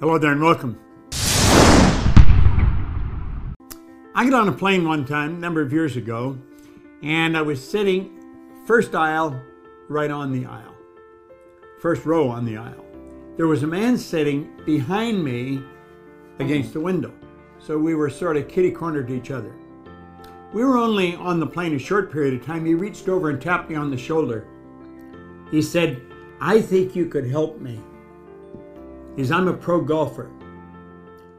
Hello there and welcome. I got on a plane one time, a number of years ago, and I was sitting first aisle, right on the aisle. First row on the aisle. There was a man sitting behind me against the window. So we were sort of kitty-cornered to each other. We were only on the plane a short period of time. He reached over and tapped me on the shoulder. He said, "I think you could help me." I'm a pro golfer.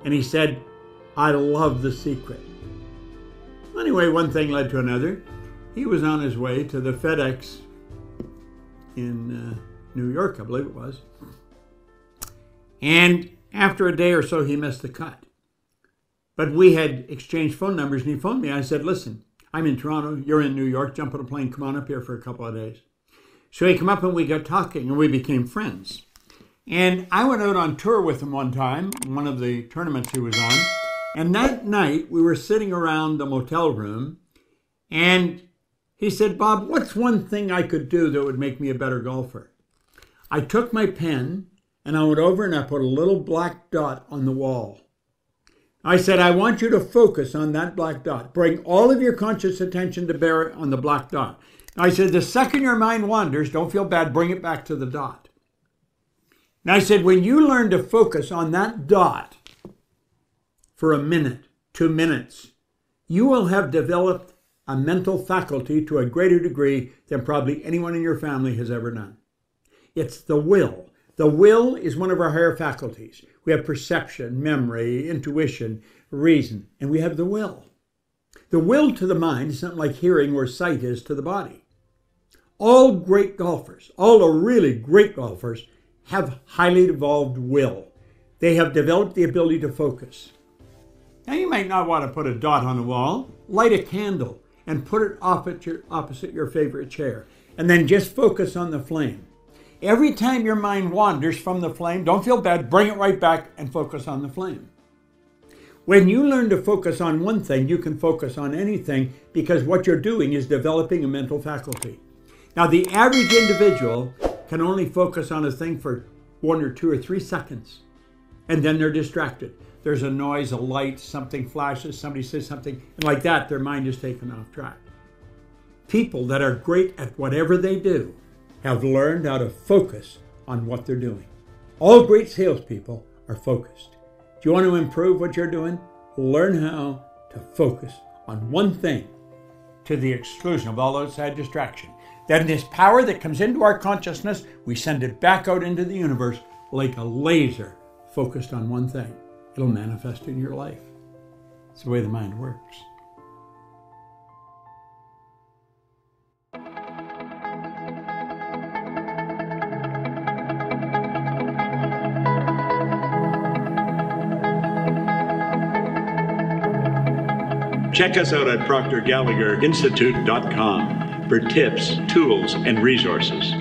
And he said, "I love The Secret." Anyway, one thing led to another. He was on his way to the FedEx in New York, I believe it was. And after a day or so, he missed the cut. But we had exchanged phone numbers, and he phoned me. I said, "Listen, I'm in Toronto. You're in New York. Jump on a plane. Come on up here for a couple of days." So he came up, and we got talking, and we became friends. And I went out on tour with him one time, one of the tournaments he was on. And that night, we were sitting around the motel room, and he said, "Bob, what's one thing I could do that would make me a better golfer?" I took my pen, and I went over and I put a little black dot on the wall. I said, "I want you to focus on that black dot. Bring all of your conscious attention to bear on the black dot." I said, "The second your mind wanders, don't feel bad, bring it back to the dot." And I said, "When you learn to focus on that dot for a minute, 2 minutes, you will have developed a mental faculty to a greater degree than probably anyone in your family has ever done." It's the will. The will is one of our higher faculties. We have perception, memory, intuition, reason, and we have the will. The will to the mind is something like hearing or sight is to the body. All great golfers, all the really great golfers, have highly evolved will. They have developed the ability to focus. Now you might not want to put a dot on the wall. Light a candle and put it opposite your favorite chair. And then just focus on the flame. Every time your mind wanders from the flame, don't feel bad, bring it right back and focus on the flame. When you learn to focus on one thing, you can focus on anything because what you're doing is developing a mental faculty. Now the average individual can only focus on a thing for 1 or 2 or 3 seconds, and then they're distracted. There's a noise, a light, something flashes, somebody says something, and like that, their mind is taken off track. People that are great at whatever they do have learned how to focus on what they're doing. All great salespeople are focused. Do you want to improve what you're doing? Learn how to focus on one thing to the exclusion of all outside distraction. Then this power that comes into our consciousness, we send it back out into the universe like a laser focused on one thing. It'll manifest in your life. It's the way the mind works. Check us out at ProctorGallagherInstitute.com for tips, tools, and resources.